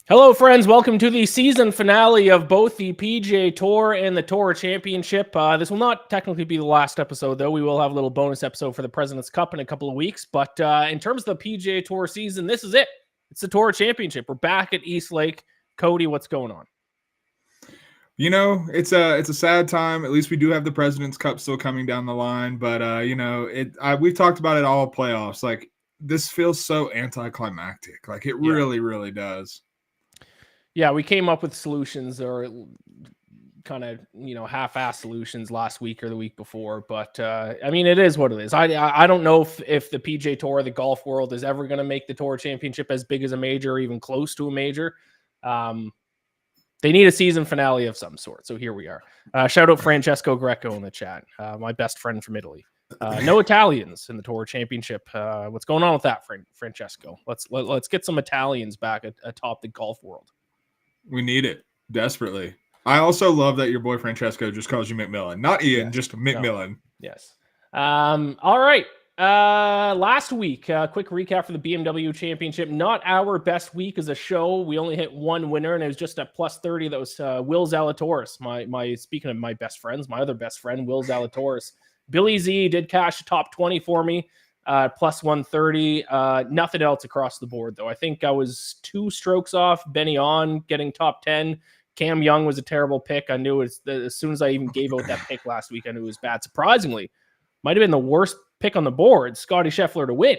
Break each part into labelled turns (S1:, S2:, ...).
S1: Hello, friends. Welcome to the season finale of both the PGA Tour and the Tour Championship. This will not technically be the last episode, though. We will have a little bonus episode for the President's Cup in a couple of weeks. But in terms of the PGA Tour season, this is it. It's the Tour Championship. We're back at East Lake. Cody, what's going on?
S2: It's a sad time. At least we do have the President's Cup still coming down the line. But we've talked about it all playoffs. Like, this feels so anticlimactic. Like, it really, really does.
S1: Yeah, we came up with solutions or kind of, half-ass solutions last week or the week before. But, it is what it is. I don't know if the PGA Tour or the golf world is ever going to make the Tour Championship as big as a major or even close to a major. They need a season finale of some sort. So here we are. Shout out Francesco Greco in the chat, my best friend from Italy. No Italians in the Tour Championship. What's going on with that, Francesco? Let's get some Italians back atop the golf world.
S2: We need it desperately. I also love that your boy Francesco just calls you MacMillan. Not Iain, just MacMillan.
S1: No. Yes. All right. Last week, quick recap for the BMW Championship. Not our best week as a show. We only hit one winner, and it was just at plus 30. That was Will Zalatoris. My speaking of my best friends, my other best friend, Will Zalatoris. Billy Z did cash top 20 for me, plus 130. Nothing else across the board, though. I think I was 2 strokes off Benny On getting top 10. Cam Young was a terrible pick. I knew as soon as I even gave out that pick last week, I knew it was bad. Surprisingly, might have been the worst pick on the board, Scotty Scheffler to win.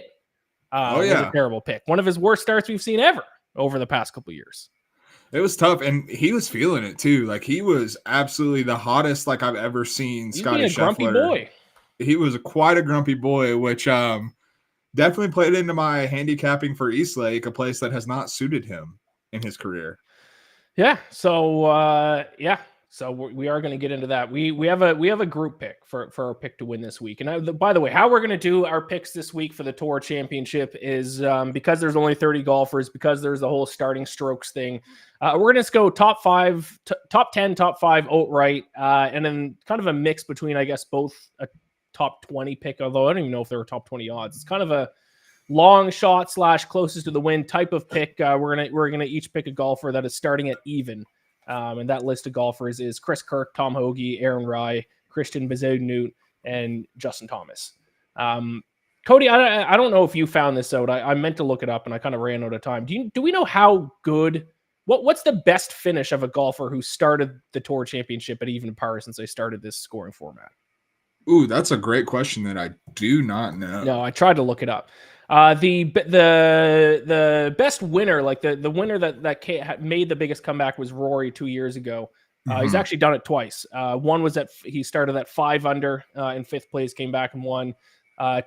S1: Was a terrible pick. One of his worst starts we've seen ever over the past couple of years.
S2: It was tough, and he was feeling it too. Like, he was absolutely the hottest like I've ever seen.
S1: He's
S2: Scotty
S1: being a
S2: Scheffler.
S1: Grumpy boy.
S2: He was quite a grumpy boy, which definitely played into my handicapping for East Lake, a place that has not suited him in his career.
S1: Yeah. So So we are going to get into that. We have a group pick for our pick to win this week. And by the way, how we're going to do our picks this week for the Tour Championship is because there's only 30 golfers, because there's the whole starting strokes thing. We're going to just go top 5, top 10, top 5 outright, and then kind of a mix between, I guess, both a top 20 pick. Although I don't even know if there are top 20 odds. It's kind of a long shot / closest to the win type of pick. We're gonna each pick a golfer that is starting at even. And that list of golfers is Chris Kirk, Tom Hoagie, Aaron Rai, Christian Bezuidenhout, and Justin Thomas. Cody, I don't know if you found this out. I meant to look it up, and I kind of ran out of time. Do we know how good? What's the best finish of a golfer who started the Tour Championship at even par since they started this scoring format?
S2: Ooh, that's a great question that I do not know.
S1: No, I tried to look it up. The best winner, like the winner that made the biggest comeback was Rory 2 years ago. He's actually done it twice. One was he started at 5 under in 5th place, came back and won.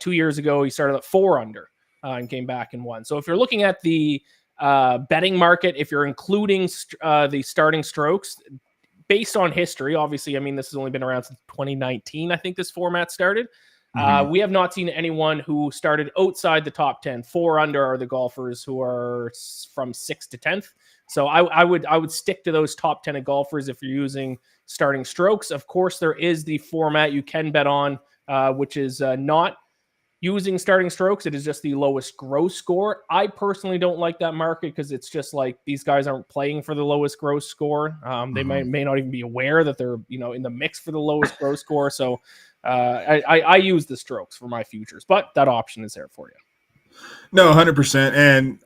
S1: 2 years ago, he started at 4 under and came back and won. So if you're looking at the betting market, if you're including the starting strokes, based on history, obviously, this has only been around since 2019. I think this format started. We have not seen anyone who started outside the top 10. 4 under are the golfers who are from 6th to 10th. So I would stick to those top 10 of golfers if you're using starting strokes. Of course, there is the format you can bet on, which is not using starting strokes. It is just the lowest gross score. I personally don't like that market because it's just like these guys aren't playing for the lowest gross score. They may not even be aware that they're in the mix for the lowest gross score. So I use the strokes for my futures, but that option is there for you.
S2: No, 100%. And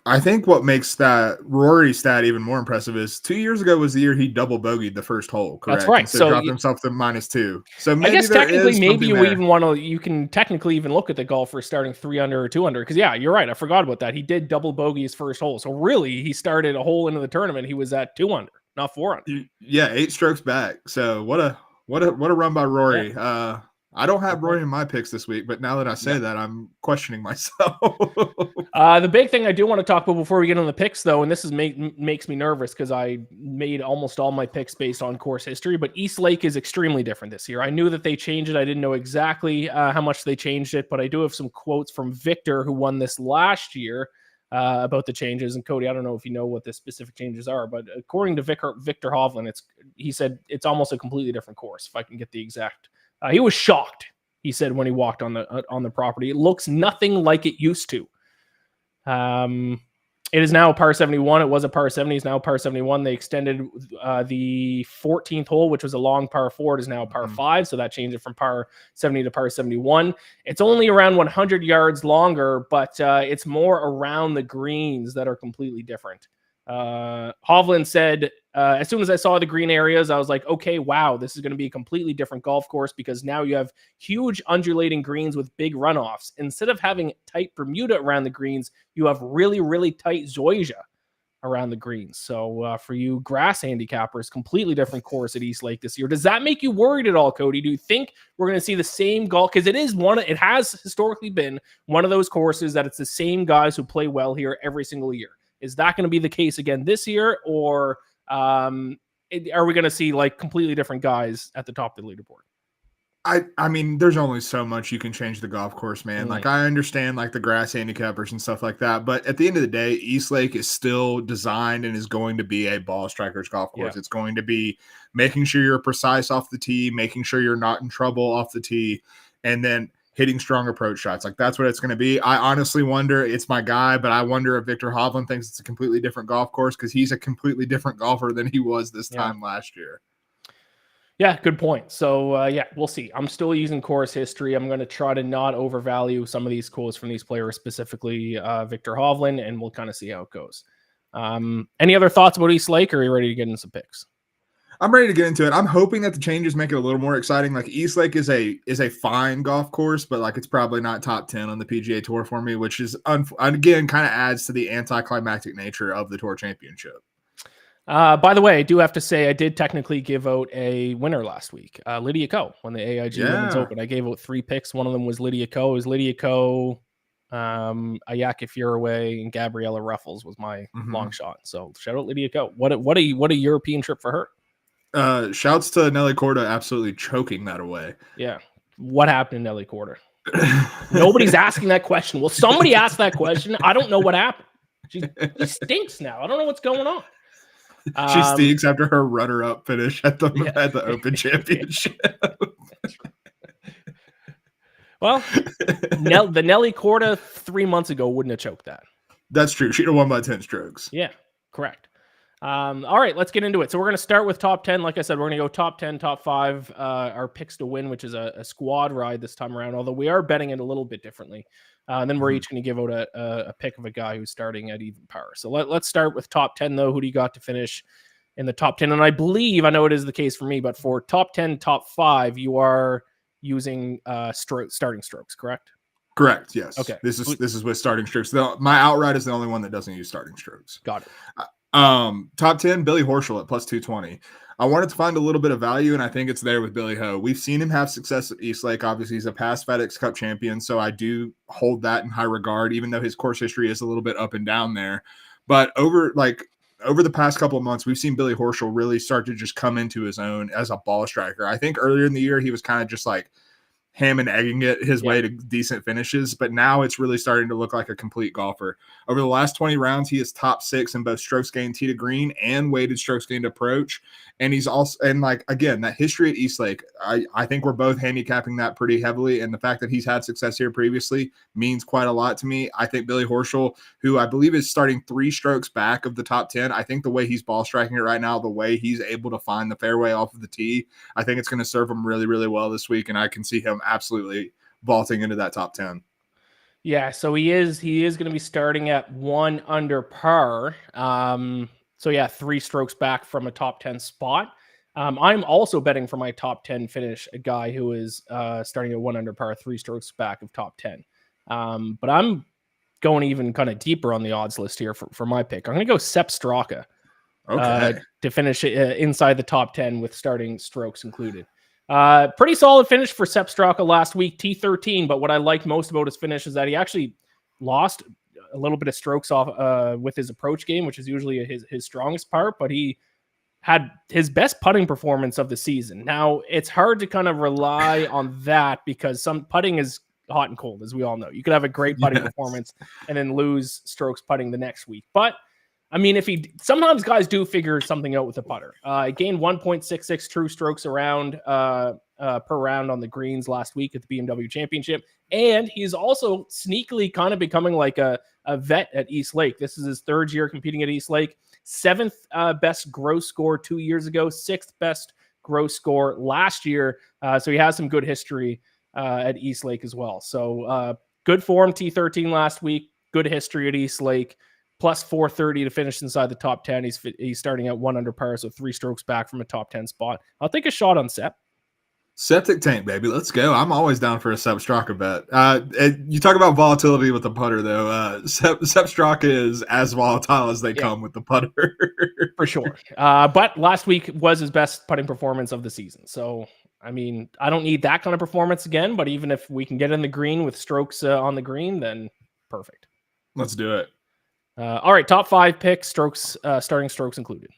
S2: I think what makes that Rory stat even more impressive is 2 years ago was the year he double bogeyed the first hole. Correct.
S1: That's right.
S2: So dropped himself to -2. So maybe
S1: I guess technically, maybe you can technically even look at the golfer starting 3 under or 2 under. Because you're right. I forgot about that. He did double bogey his first hole. So really, he started a hole into the tournament. He was at 2 under, not 4 under.
S2: Yeah, 8 strokes back. So what a run by Rory. Yeah. I don't have Rory in my picks this week, but now that I say that, I'm questioning myself.
S1: The big thing I do want to talk about before we get on the picks, though, and this is makes me nervous because I made almost all my picks based on course history, but East Lake is extremely different this year. I knew that they changed it. I didn't know exactly how much they changed it, but I do have some quotes from Victor, who won this last year, about the changes. And Cody, I don't know if you know what the specific changes are, but according to Victor Hovland, he said it's almost a completely different course. If I can get the exact. He was shocked, he said, when he walked on the property. It looks nothing like it used to. It is now a par 71. It was a par 70. It's now a par 71. They extended the 14th hole, which was a long par 4. It is now a par 5. So that changed it from par 70 to par 71. It's only around 100 yards longer, but it's more around the greens that are completely different. Hovland said, as soon as I saw the green areas, I was like, okay, wow, this is going to be a completely different golf course because now you have huge undulating greens with big runoffs. Instead of having tight Bermuda around the greens, you have really, really tight Zoysia around the greens. So for you grass handicappers, completely different course at East Lake this year. Does that make you worried at all, Cody? Do you think we're going to see the same golf? Because it has historically been one of those courses that it's the same guys who play well here every single year. Is that going to be the case again this year, or are we going to see like completely different guys at the top of the leaderboard?
S2: I mean, there's only so much you can change the golf course, man. Like, I understand like the grass handicappers and stuff like that, but at the end of the day, East Lake is still designed and is going to be a ball strikers golf course. Yeah. It's going to be making sure you're precise off the tee, making sure you're not in trouble off the tee, and then hitting strong approach shots. Like, that's what it's going to be. I honestly wonder, it's my guy, but I wonder if Victor Hovland thinks it's a completely different golf course because he's a completely different golfer than he was this time last year.
S1: Yeah, good point. So, we'll see. I'm still using course history. I'm going to try to not overvalue some of these quotes from these players, specifically Victor Hovland, and we'll kind of see how it goes. Any other thoughts about East Lake, or are you ready to get into some picks?
S2: I'm ready to get into it. I'm hoping that the changes make it a little more exciting. Like, East Lake is a fine golf course, but like it's probably not top 10 on the PGA Tour for me, which is again kind of adds to the anticlimactic nature of the Tour Championship.
S1: By the way, I do have to say I did technically give out a winner last week. Lydia Ko won the AIG Women's Open. I gave out 3 picks. One of them was Lydia Ko. It was Lydia Ko, Ayaka Furaway, and Gabriella Ruffles was my long shot. So shout out Lydia Ko. What a European trip for her.
S2: Shouts to Nelly Korda absolutely choking that away.
S1: Yeah. What happened to Nelly Korda? Nobody's asking that question. Well, somebody asked that question. I don't know what happened. She stinks now. I don't know what's going on.
S2: She stinks after her runner-up finish at the Open Championship.
S1: Well, the Nelly Korda 3 months ago wouldn't have choked that.
S2: That's true. She'd have won by 10 strokes.
S1: Yeah, correct. All right, let's get into it. So we're going to start with top 10. Like I said, we're going to go top 10, top 5, our picks to win, which is a squad ride this time around, although we are betting it a little bit differently. Then we're each going to give out a pick of a guy who's starting at even par. So let's start with top 10, though. Who do you got to finish in the top 10? And I believe, I know it is the case for me, but for top 10, top 5, you are using starting strokes, correct?
S2: Correct. Yes.
S1: Okay.
S2: This is with starting strokes. My outright is the only one that doesn't use starting strokes.
S1: Got it.
S2: Top 10, Billy Horschel at plus 220. I wanted to find a little bit of value, and I think it's there with Billy Ho. We've seen him have success at East Lake. Obviously, he's a past FedEx Cup champion, so I do hold that in high regard, even though his course history is a little bit up and down there. But over the past couple of months, we've seen Billy Horschel really start to just come into his own as a ball striker. I think earlier in the year, he was kind of just like ham and egging it his way to decent finishes, but now it's really starting to look like a complete golfer. Over the last 20 rounds, he is top 6 in both strokes gained tee to green and weighted strokes gained approach. And he's also, and like, again, that history at East Lake, I think we're both handicapping that pretty heavily. And the fact that he's had success here previously means quite a lot to me. I think Billy Horschel, who I believe is starting 3 strokes back of the top 10, I think the way he's ball striking it right now, the way he's able to find the fairway off of the tee, I think it's going to serve him really, really well this week. And I can see him absolutely vaulting into that top 10.
S1: Yeah, so he is going to be starting at 1 under par. So yeah, 3 strokes back from a top 10 spot. I'm also betting for my top 10 finish a guy who is starting at 1 under par, 3 strokes back of top 10. But I'm going even kind of deeper on the odds list here for my pick. I'm going to go Sepp Straka to finish inside the top 10 with starting strokes included. Pretty solid finish for Sepp Straka last week, T13. But what I liked most about his finish is that he actually lost a little bit of strokes off with his approach game, which is usually his strongest part, but he had his best putting performance of the season. Now, it's hard to kind of rely on that because some putting is hot and cold, as we all know. You could have a great putting performance and then lose strokes putting the next week. But I mean, sometimes guys do figure something out with the putter. He gained 1.66 true strokes around per round on the greens last week at the BMW Championship. And he's also sneakily kind of becoming like a vet at East Lake. This is his third year competing at East Lake. 7th best gross score 2 years ago, 6th best gross score last year. So he has some good history at East Lake as well. So good form, T13 last week, good history at East Lake. Plus 430 to finish inside the top 10. He's starting at 1 under par, so 3 strokes back from a top 10 spot. I'll take a shot on Sepp.
S2: Septic tank, baby. Let's go. I'm always down for a Sepp Straka bet. You talk about volatility with the putter, though. Sepp Straka is as volatile as they come with the putter.
S1: For sure. But last week was his best putting performance of the season. So, I mean, I don't need that kind of performance again, but even if we can get in the green with strokes on the green, then perfect.
S2: Let's do it.
S1: All right, top 5 picks, strokes, starting strokes included.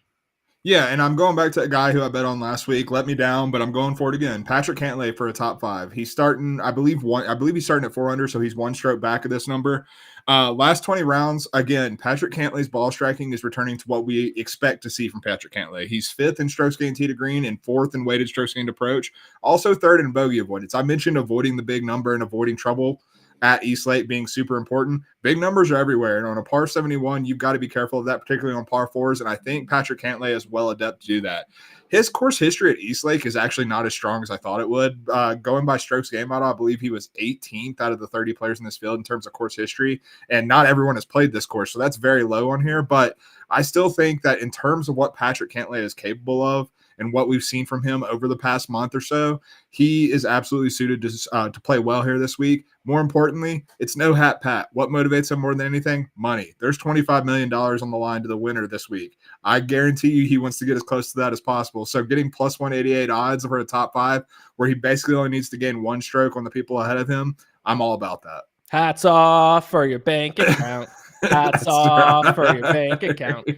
S2: Yeah, and I'm going back to a guy who I bet on last week. Let me down, but I'm going for it again. Patrick Cantlay for a top 5. He's starting, I believe he's starting at 4 under, so he's 1 stroke back of this number. Last 20 rounds, again, Patrick Cantlay's ball striking is returning to what we expect to see from Patrick Cantlay. He's 5th in strokes gained tee to green and 4th in weighted strokes gained approach. Also 3rd in bogey avoidance. I mentioned avoiding the big number and avoiding trouble at East Lake being super important. Big numbers are everywhere. And on a par 71, you've got to be careful of that, particularly on par 4s. And I think Patrick Cantlay is well adept to do that. His course history at East Lake is actually not as strong as I thought it would. Going by strokes game model, I believe he was 18th out of the 30 players in this field in terms of course history. And not everyone has played this course, so that's very low on here. But I still think that in terms of what Patrick Cantlay is capable of, and what we've seen from him over the past month or so, he is absolutely suited to play well here this week. More importantly, it's no hat pat. What motivates him more than anything? Money. There's $25 million on the line to the winner this week. I guarantee you he wants to get as close to that as possible. So getting plus 188 odds for a top 5 where he basically only needs to gain 1 stroke on the people ahead of him, I'm all about that.
S1: Hats off for your bank account. Hats off for your bank account.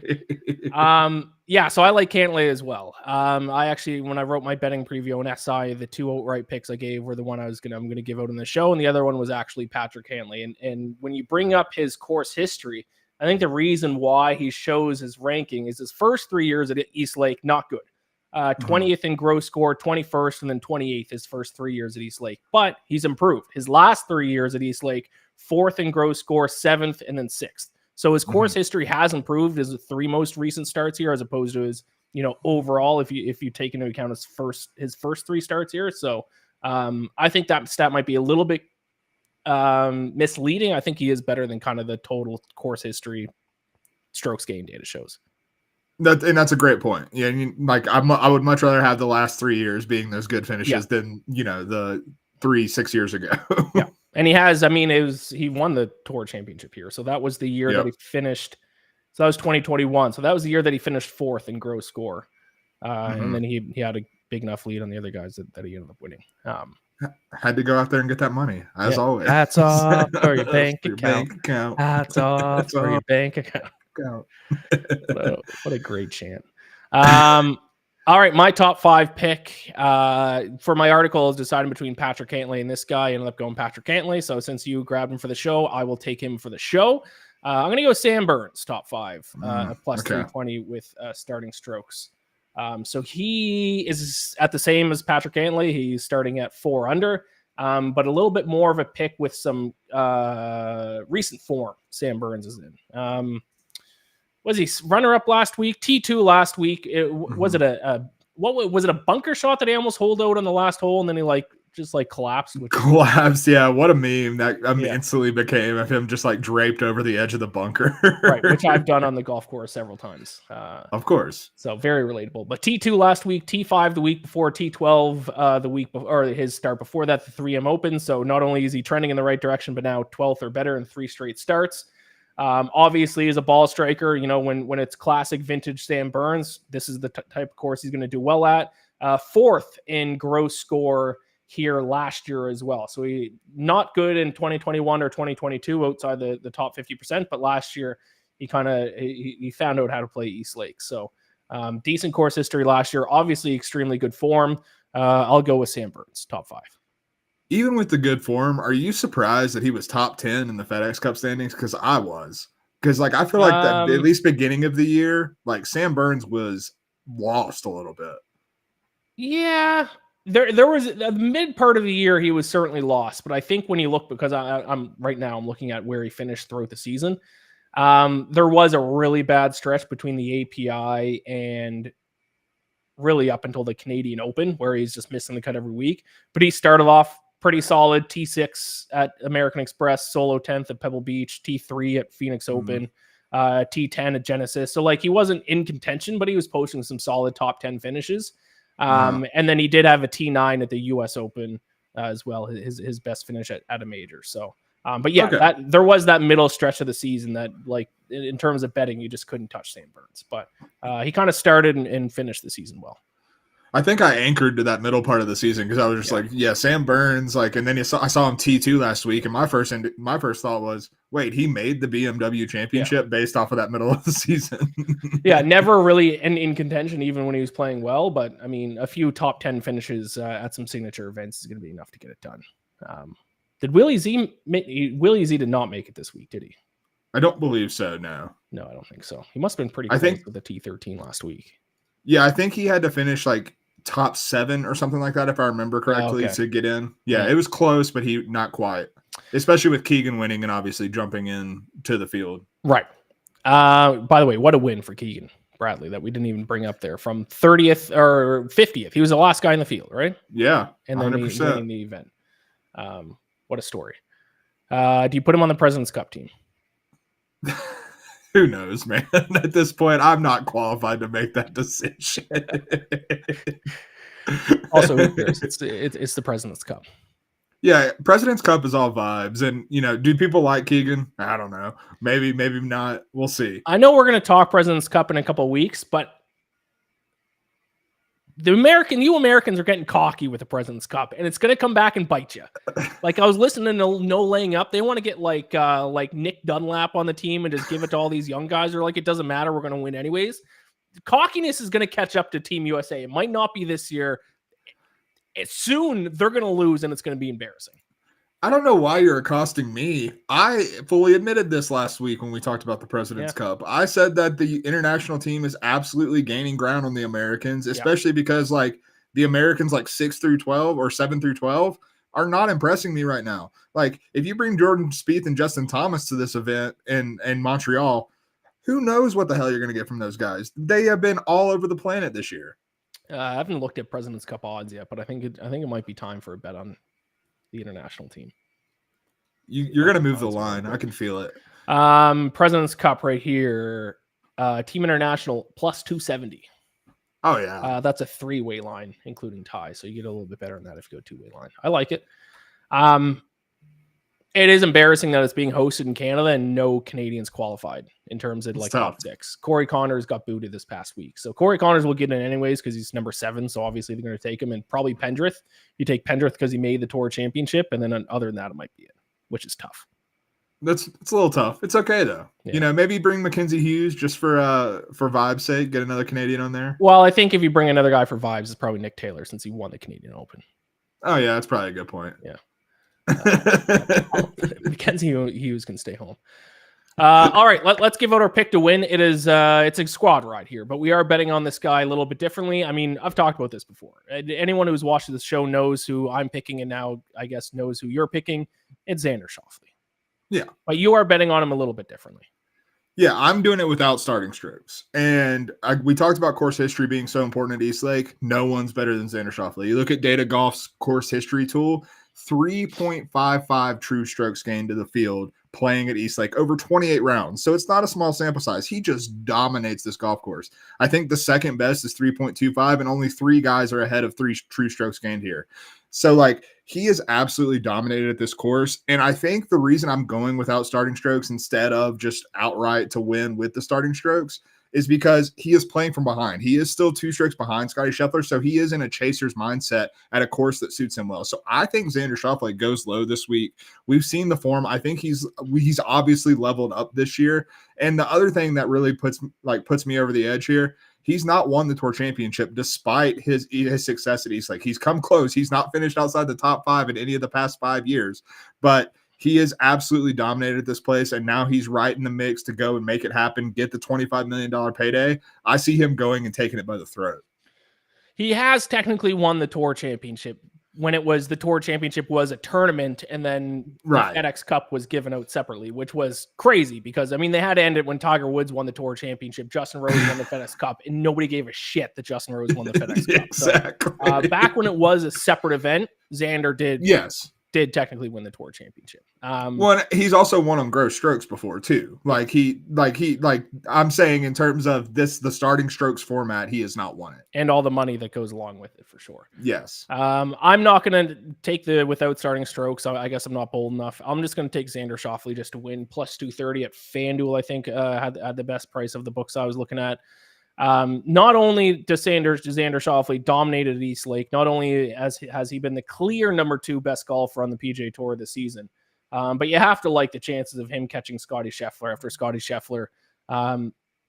S1: Yeah, so I like Cantlay as well. I actually, when I wrote my betting preview on SI, the 2 outright picks I gave were the one I'm gonna give out on the show, and the other one was actually Patrick Cantlay. And when you bring up his course history, I think the reason why he shows his ranking is his first 3 years at East Lake, not good. 20th in gross score, 21st, and then 28th his first 3 years at East Lake. But he's improved. His last 3 years at East Lake, 4th in gross score, 7th, and then 6th. So his course history has improved his 3 most recent starts here, as opposed to his, overall, if you take into account his first 3 starts here. So I think that stat might be a little bit misleading. I think he is better than kind of the total course history strokes gained data shows.
S2: That's a great point. Yeah, I would much rather have the last 3 years being those good finishes than the 6 years ago.
S1: Yeah, and he has. I mean, he won the Tour Championship here, so that was the year that he finished. So that was 2021. So that was the year that he finished 4th in gross score, and then he had a big enough lead on the other guys that he ended up winning.
S2: Had to go out there and get that money, as always.
S1: Hats off for your bank account. Hats off for your bank account. What a great chant. All right, my top 5 pick for my article is deciding between Patrick Cantlay and this guy. I ended up going Patrick Cantlay. So since you grabbed him for the show, I will take him for the show. I'm going to go Sam Burns, top 5, plus 320 with starting strokes. So he is at the same as Patrick Cantlay. He's starting at 4 under, but a little bit more of a pick with some recent form. Sam Burns is in. Was he runner up last week? T2 last week. Was it a bunker shot that he almost holed out on the last hole and then he just collapsed?
S2: Collapsed, yeah. What a meme that instantly became of him just draped over the edge of the bunker.
S1: Right, which I've done on the golf course several times.
S2: Of course.
S1: So very relatable. But T2 last week, T5 the week before, T12 the week before, or his start before that, the 3M Open. So not only is he trending in the right direction, but now 12th or better in 3 straight starts. Obviously, as a ball striker, when it's classic vintage Sam Burns, this is the type of course he's going to do well at. 4th in gross score here last year as well. So he not good in 2021 or 2022 outside the top 50%, but last year he found out how to play East Lake. So decent course history last year, obviously extremely good form. I'll go with Sam Burns, top 5.
S2: Even with the good form, are you surprised that he was top 10 in the FedEx Cup standings? Because I was. Because I feel like that at least beginning of the year, Sam Burns was lost a little bit.
S1: Yeah, There was the mid part of the year he was certainly lost, but I think when you look, because I'm right now I'm looking at where he finished throughout the season. There was a really bad stretch between the API and really up until the Canadian Open, where he's just missing the cut every week. But he started off pretty solid. T6 at American Express, solo 10th at Pebble Beach, T3 at Phoenix Open, T10 at Genesis. So like he wasn't in contention, but he was posting some solid top 10 finishes. And then he did have a T9 at the US Open as well, his best finish at a major. So, but yeah, that there was that middle stretch of the season that, like, in terms of betting, you just couldn't touch Sam Burns. But he kind of started and finished the season well.
S2: I think I anchored to that middle part of the season because I was just Sam Burns, like, and then I saw him T2 last week, and my first thought was, wait, he made the BMW championship based off of that middle of the season.
S1: Yeah, never really in contention, even when he was playing well. But I mean, a few top 10 finishes at some signature events is going to be enough to get it done. Did Willie Z did not make it this week, did he?
S2: I don't believe so. No,
S1: I don't think so. He must have been pretty close with the T13 last week.
S2: Yeah, I think he had to finish like top 7 or something like that, if I remember correctly, to get in. Yeah, it was close, but he not quite. Especially with Keegan winning and obviously jumping in to the field.
S1: Right. By the way, what a win for Keegan Bradley that we didn't even bring up there, from 30th or 50th. He was the last guy in the field, right?
S2: Yeah,
S1: and then he winning the event. What a story. Do you put him on the President's Cup team?
S2: Who knows, man? At this point, I'm not qualified to make that decision.
S1: Also, who cares? It's the President's Cup.
S2: Yeah, President's Cup is all vibes. And, do people like Keegan? I don't know. Maybe not. We'll see.
S1: I know we're going to talk President's Cup in a couple of weeks, but you Americans are getting cocky with the President's Cup, and it's going to come back and bite you. Like, I was listening to No Laying Up. They want to get like Nick Dunlap on the team and just give it to all these young guys. They're like, it doesn't matter. We're going to win anyways. Cockiness is going to catch up to Team USA. It might not be this year. Soon they're going to lose, and it's going to be embarrassing.
S2: I don't know why you're accosting me. I fully admitted this last week when we talked about the President's Cup. I said that the international team is absolutely gaining ground on the Americans, especially because like the Americans like 6 through 12 or 7 through 12 are not impressing me right now. Like, if you bring Jordan Spieth and Justin Thomas to this event in Montreal, who knows what the hell you're going to get from those guys? They have been all over the planet this year.
S1: I haven't looked at President's Cup odds yet, but I think it might be time for a bet on the international team.
S2: You're going to move the line. I can feel it.
S1: President's Cup right here. Team International plus 270.
S2: Oh, yeah.
S1: That's a 3-way line, including tie. So you get a little bit better on that if you go 2-way line. I like it. It is embarrassing that it's being hosted in Canada and no Canadians qualified in terms of top 6. Corey Connors got booted this past week. So Corey Connors will get in anyways because he's number 7. So obviously they're going to take him. And probably Pendrith. You take Pendrith because he made the Tour Championship. And then other than that, it might be it, which is tough.
S2: It's a little tough. It's okay though. Yeah. Maybe bring Mackenzie Hughes just for vibe's sake. Get another Canadian on there.
S1: Well, I think if you bring another guy for vibes, it's probably Nick Taylor since he won the Canadian Open.
S2: Oh yeah, that's probably a good point.
S1: Yeah. Mackenzie Hughes can stay home. All right, let's give out our pick to win. It's a squad ride here, but we are betting on this guy a little bit differently. I mean, I've talked about this before. Anyone who's watched this show knows who I'm picking, and now I guess knows who you're picking. It's Xander Schauffele.
S2: Yeah,
S1: but you are betting on him a little bit differently.
S2: Yeah, I'm doing it without starting strokes. And we talked about course history being so important at East Lake. No one's better than Xander Schauffele. You look at Data Golf's course history tool, 3.55 true strokes gained to the field playing at East Lake over 28 rounds. So it's not a small sample size. He just dominates this golf course. I think the second best is 3.25, and only 3 guys are ahead of 3 true strokes gained here. So, he is absolutely dominated at this course. And I think the reason I'm going without starting strokes instead of just outright to win with the starting strokes is because he is playing from behind. He is still 2 strokes behind Scotty Scheffler, so he is in a chaser's mindset at a course that suits him well. So I think Xander Schauffele goes low this week. We've seen the form. I think he's obviously leveled up this year. And the other thing that really puts me over the edge here, he's not won the Tour Championship despite his success at East Lake. He's come close. He's not finished outside the top 5 in any of the past 5 years, but he is absolutely dominated this place, and now he's right in the mix to go and make it happen, get the $25 million payday. I see him going and taking it by the throat.
S1: He has technically won the Tour Championship when the Tour Championship was a tournament, and then the FedEx Cup was given out separately, which was crazy because, I mean, they had to end it when Tiger Woods won the Tour Championship, Justin Rose won the FedEx Cup, and nobody gave a shit that Justin Rose won the FedEx Cup.
S2: Exactly.
S1: So, back when it was a separate event, Xander did technically win the Tour Championship.
S2: Well, he's also won on gross strokes before too. I'm saying in terms of the starting strokes format, he has not won it,
S1: and all the money that goes along with it for sure.
S2: Yes.
S1: I'm not going to take the without starting strokes. I guess I'm not bold enough. I'm just going to take Xander Schauffele just to win plus 230 at FanDuel. I think had the best price of the books I was looking at. Not only does Xander Schauffele dominated East Lake, not only has he been the clear number 2 best golfer on the PGA Tour this season, but you have to like the chances of him catching Scotty Scheffler after Scotty Scheffler.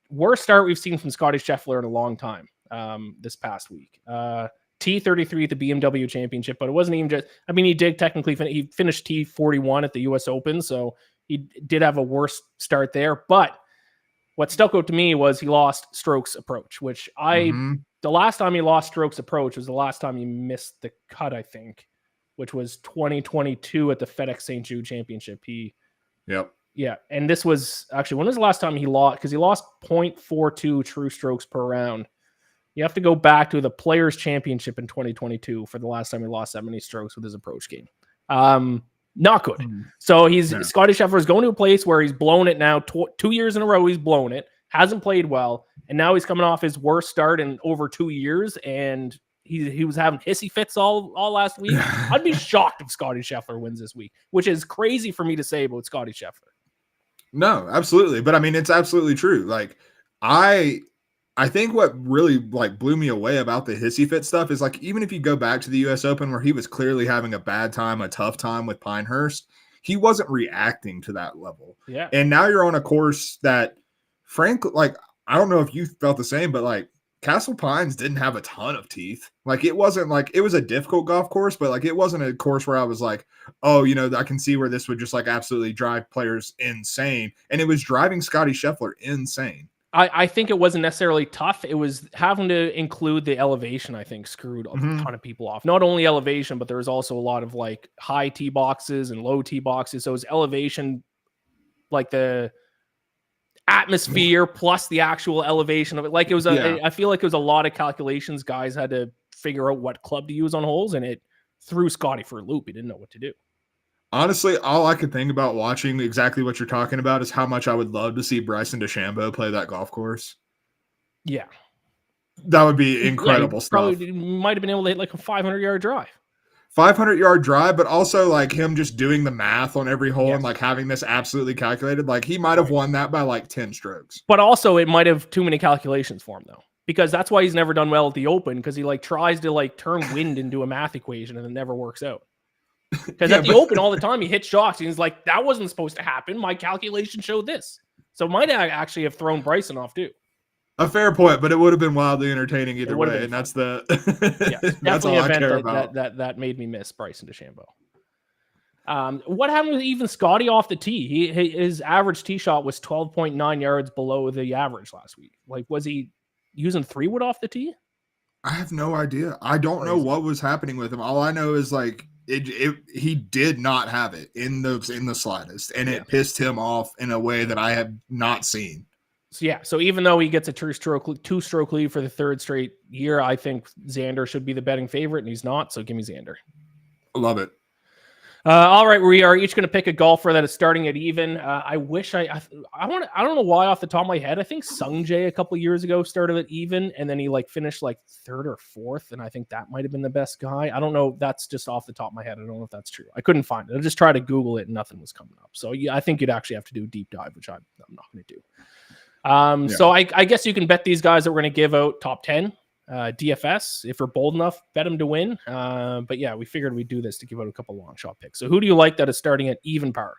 S1: Worst start we've seen from Scotty Scheffler in a long time this past week. T33 at the BMW Championship, but it wasn't even just, I mean, he did technically he finished T41 at the US Open, so he did have a worse start there, but what stuck out to me was he lost strokes approach, which the last time he lost strokes approach was the last time he missed the cut, I think, which was 2022 at the FedEx St. Jude Championship. Yeah. And this was actually, when was the last time he lost? Because he lost 0.42 true strokes per round. You have to go back to the Players Championship in 2022 for the last time he lost that many strokes with his approach game. Not good. So Scotty Scheffler is going to a place where he's blown it now. 2 years in a row, he's blown it. Hasn't played well, and now he's coming off his worst start in over 2 years, and he was having hissy fits all last week. I'd be shocked if Scotty Scheffler wins this week, which is crazy for me to say about Scotty Scheffler.
S2: No, absolutely, but I mean, it's absolutely true. Like I think what really blew me away about the hissy fit stuff is even if you go back to the US Open where he was clearly having a bad time, a tough time with Pinehurst, he wasn't reacting to that level.
S1: Yeah.
S2: And now you're on a course that, frankly, I don't know if you felt the same, but Castle Pines didn't have a ton of teeth. It wasn't it was a difficult golf course, but it wasn't a course where I was oh, I can see where this would just absolutely drive players insane. And it was driving Scotty Scheffler insane.
S1: I think it wasn't necessarily tough. It was having to include the elevation, I think, screwed a ton of people off. Not only elevation, but there was also a lot of high tee boxes and low tee boxes. So it was elevation, the atmosphere plus the actual elevation of it. It was I feel like it was a lot of calculations. Guys had to figure out what club to use on holes, and it threw Scotty for a loop. He didn't know what to do.
S2: Honestly, all I could think about watching exactly what you're talking about is how much I would love to see Bryson DeChambeau play that golf course.
S1: Yeah.
S2: That would be incredible stuff.
S1: Probably might have been able to hit a 500-yard drive.
S2: 500-yard drive, but also him just doing the math on every hole and having this absolutely calculated. He might have won that by 10 strokes.
S1: But also it might have too many calculations for him, though. Because that's why he's never done well at the Open, because he tries to turn wind into a math equation and it never works out. Because at the Open all the time, he hits shots and he's that wasn't supposed to happen. My calculation showed this. So might actually have thrown Bryson off too.
S2: A fair point, but it would have been wildly entertaining either way. And that's that's all I care about.
S1: That made me miss Bryson DeChambeau. What happened with even Scotty off the tee? His average tee shot was 12.9 yards below the average last week. Was he using 3-wood off the tee?
S2: I have no idea. I don't know what was happening with him. All I know is he did not have it in the slightest, and it pissed him off in a way that I have not seen.
S1: So even though he gets a two-stroke lead for the 3rd straight year, I think Xander should be the betting favorite, and he's not. So give me Xander.
S2: I love it.
S1: All right, we are each going to pick a golfer that is starting at even. I wish I don't know why off the top of my head. I think Sung Jae a couple years ago started at even, and then he finished 3rd or 4th, and I think that might have been the best guy. I don't know. That's just off the top of my head. I don't know if that's true. I couldn't find it. I just tried to Google it, and nothing was coming up. So I think you'd actually have to do a deep dive, which I'm not going to do. So I guess you can bet these guys that we're going to give out top 10. DFS, if we're bold enough, bet them to win. But yeah, we figured we'd do this to give out a couple long shot picks. So who do you like that is starting at even par?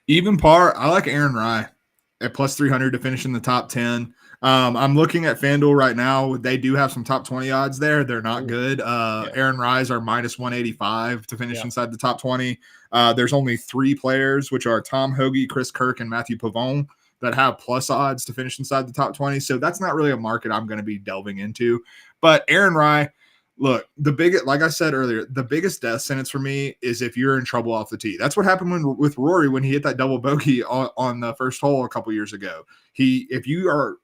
S2: Even par, I like Aaron Rai at plus 300 to finish in the top 10. I'm looking at FanDuel right now. They do have some top 20 odds there. They're not good. Aaron Rai's are minus 185 to finish inside the top 20. There's only 3 players, which are Tom Hoagie, Chris Kirk, and Matthew Pavone that have plus odds to finish inside the top 20. So that's not really a market I'm going to be delving into. But Aaron Rai, look, like I said earlier, the biggest death sentence for me is if you're in trouble off the tee. That's what happened with Rory when he hit that double bogey on the first hole a couple years ago. If you are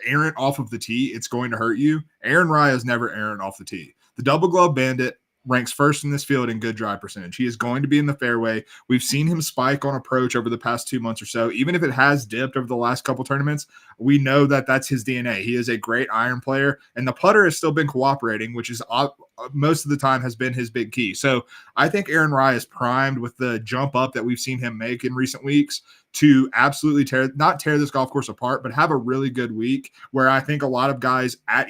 S2: errant off of the tee, it's going to hurt you. Aaron Rai is never errant off the tee. The double glove bandit ranks first in this field in good drive percentage. He is going to be in the fairway. We've seen him spike on approach over the past 2 months or so. Even if it has dipped over the last couple tournaments, we know that that's his DNA. He is a great iron player, and the putter has still been cooperating, which is most of the time has been his big key. So I think Aaron Rai is primed with the jump up that we've seen him make in recent weeks to absolutely not tear this golf course apart, but have a really good week where I think a lot of guys at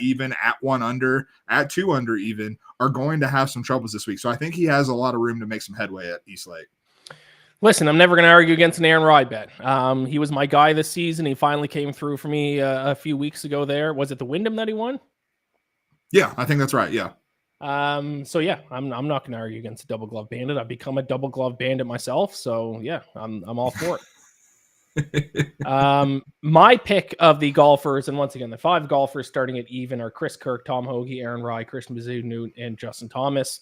S2: 1 under, at 2 under even, are going to have some troubles this week. So I think he has a lot of room to make some headway at East Lake.
S1: Listen, I'm never going to argue against an Aaron Rai bet. He was my guy this season. He finally came through for me a few weeks ago there. Was it the Wyndham that he won?
S2: Yeah, I think that's right. Yeah.
S1: So yeah, I'm not going to argue against a double glove bandit. I've become a double glove bandit myself. So yeah, I'm all for it. My pick of the golfers, and once again, the 5 golfers starting at even are Chris Kirk, Tom Hoge, Aaron Rai, Christian Mizuno, and Justin Thomas.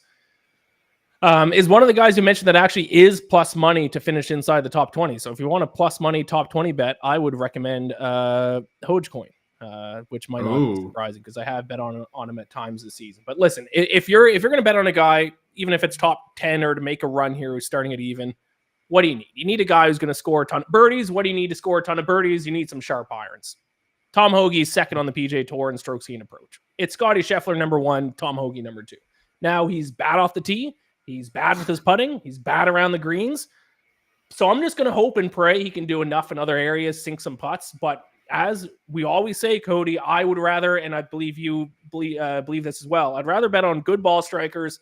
S1: Is one of the guys who mentioned that actually is plus money to finish inside the top 20. So if you want a plus money top 20 bet, I would recommend Hogecoin, which might not be surprising because I have bet on him at times this season. But listen, if you're going to bet on a guy, even if it's top 10 or to make a run here who's starting at even, what do you need? You need a guy who's going to score a ton of birdies. What do you need to score a ton of birdies? You need some sharp irons. Tom Hoge is second on the PGA Tour in strokes gained approach. It's Scotty Scheffler number 1, Tom Hoge number 2. Now he's bad off the tee. He's bad with his putting. He's bad around the greens. So I'm just going to hope and pray he can do enough in other areas, sink some putts. But as we always say, Cody, I would rather, and I believe you believe this as well, I'd rather bet on good ball strikers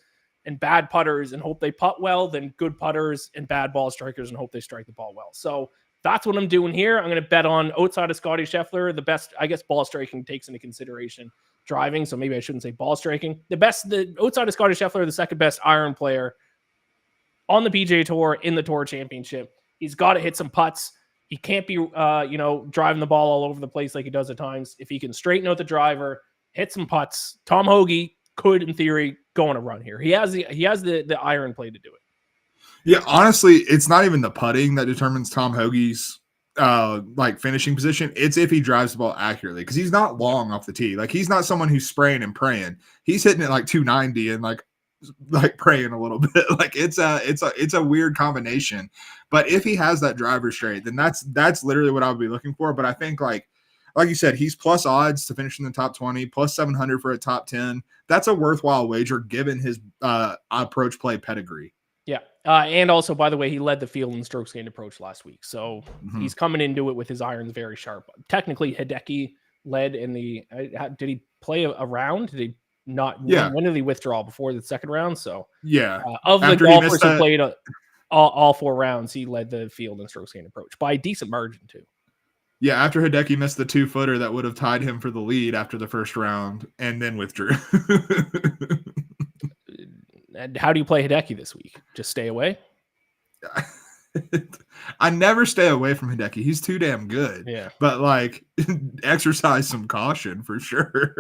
S1: and bad putters and hope they putt well than good putters and bad ball strikers and hope they strike the ball well. So that's what I'm doing here. I'm going to bet on, outside of Scotty Scheffler, the best, I guess ball striking takes into consideration driving. So maybe I shouldn't say ball striking. The outside of Scotty Scheffler, the second best iron player on the PGA Tour in the Tour Championship. He's got to hit some putts. He can't be, driving the ball all over the place like he does at times. If he can straighten out the driver, hit some putts, Tom Hoge could, in theory, go on a run here. He has the iron play to do it.
S2: Yeah, honestly, it's not even the putting that determines Tom Hoge's finishing position. It's if he drives the ball accurately, because he's not long off the tee. Like, he's not someone who's spraying and praying. He's hitting it like 290 and like praying a little bit. Like, it's a weird combination. But if he has that driver straight, then that's literally what I would be looking for. But I think like you said, he's plus odds to finish in the top 20, plus 700 for a top 10. That's a worthwhile wager given his approach play pedigree.
S1: Yeah. And also, by the way, he led the field in strokes gained approach last week. So he's coming into it with his irons very sharp. Technically, Hideki led in the did he play a round? Did he not?
S2: Yeah.
S1: When did he withdraw? Before the second round? So
S2: yeah.
S1: Of the golfers who played all 4 rounds, he led the field in strokes gained approach by a decent margin too.
S2: Yeah, after Hideki missed the 2-footer that would have tied him for the lead after the first round and then withdrew.
S1: And how do you play Hideki this week? Just stay away?
S2: I never stay away from Hideki. He's too damn good.
S1: Yeah.
S2: But like, exercise some caution for sure.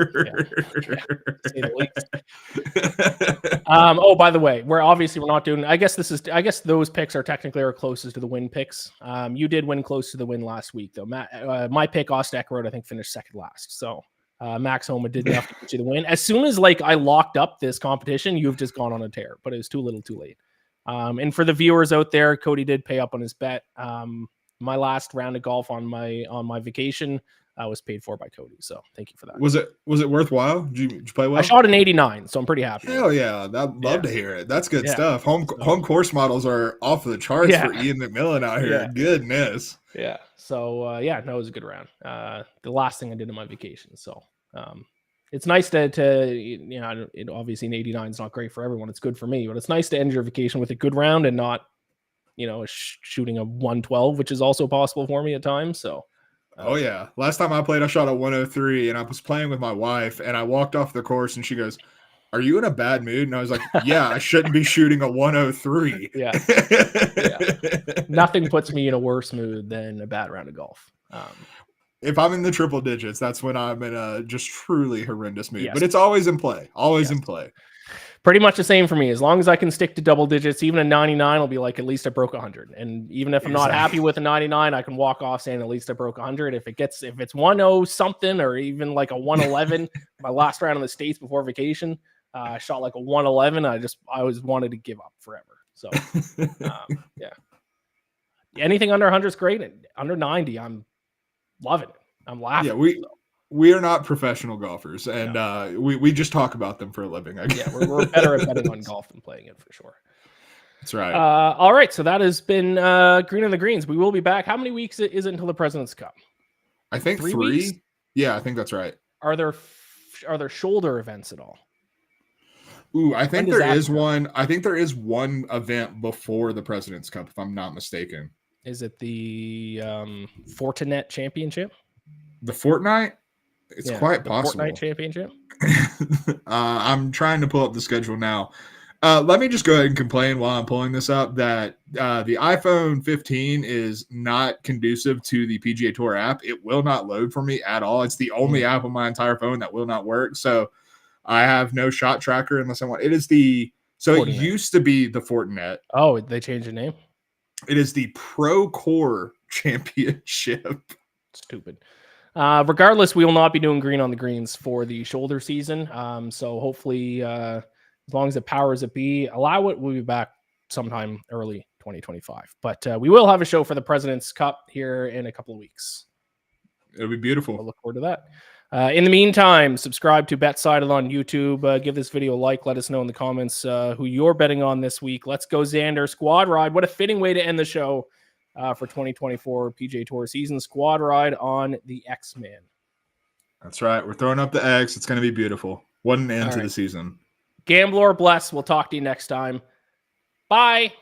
S1: Oh, by the way, we're not doing, I guess those picks are technically our closest to the win picks. You did win close to the win last week though. My pick, Austin Eckroyd, I think finished second last. So Max Homa did enough to get you the win. As soon as I locked up this competition, you've just gone on a tear, but it was too little too late. And for the viewers out there, Cody did pay up on his bet. My last round of golf on my vacation was paid for by Cody. So thank you for that.
S2: Was it worthwhile? Did you play well?
S1: I shot an 89, so I'm pretty happy.
S2: Hell yeah. I'd love to hear it. That's good stuff. Home course models are off the charts for Iain MacMillan out here. Yeah. Goodness.
S1: Yeah. So it was a good round. The last thing I did on my vacation. So it's nice to obviously an 89 is not great for everyone. It's good for me, but it's nice to end your vacation with a good round and not, shooting a 112, which is also possible for me at times. So,
S2: oh yeah. Last time I played, I shot a 103 and I was playing with my wife and I walked off the course and she goes, "Are you in a bad mood?" And I was like, "Yeah, I shouldn't be shooting a 103.
S1: Yeah. Nothing puts me in a worse mood than a bad round of golf.
S2: If I'm in the triple digits, that's when I'm in a just truly horrendous mood.
S1: Yes.
S2: But it's always in play. Always in play.
S1: Pretty much the same for me. As long as I can stick to double digits, even a 99 will be like, at least I broke 100. And even if I'm not happy with a 99, I can walk off saying at least I broke 100. If it's 1-0 something or even like a 111, my last round in the States before vacation, I shot like a 111. I always wanted to give up forever. So yeah. Anything under 100 is great. Under 90, I'm loving it. I'm laughing.
S2: Yeah, we are not professional golfers, and we just talk about them for a living. I guess.
S1: Yeah, we're better at betting on golf than playing it for sure.
S2: That's right.
S1: All right, so that has been Green on the Greens. We will be back. How many weeks is it until the President's Cup?
S2: I think 3 weeks? Yeah, I think that's right.
S1: Are there shoulder events at all?
S2: Ooh, I think there is one. I think there is one event before the President's Cup, if I'm not mistaken.
S1: Is it the Fortinet Championship?
S2: The Fortnite? It's quite possible.
S1: Fortnite Championship?
S2: I'm trying to pull up the schedule now. Let me just go ahead and complain while I'm pulling this up that the iPhone 15 is not conducive to the PGA Tour app. It will not load for me at all. It's the only app on my entire phone that will not work. So I have no shot tracker unless I want. It is Fortinet. It used to be the Fortinet.
S1: Oh, they changed the name?
S2: It is the Pro Core Championship.
S1: Stupid. Regardless, we will not be doing Green on the Greens for the shoulder season. So hopefully, as long as the powers that be allow it, we'll be back sometime early 2025. But we will have a show for the President's Cup here in a couple of weeks.
S2: It'll be beautiful.
S1: We'll look forward to that. In the meantime, subscribe to BetSided on YouTube. Give this video a like. Let us know in the comments who you're betting on this week. Let's go, Xander. Squad Ride. What a fitting way to end the show. For 2024 PGA Tour season. Squad Ride on the X-Man.
S2: That's right. We're throwing up the X. It's going to be beautiful. What an end to the season.
S1: Gambler bless. We'll talk to you next time. Bye.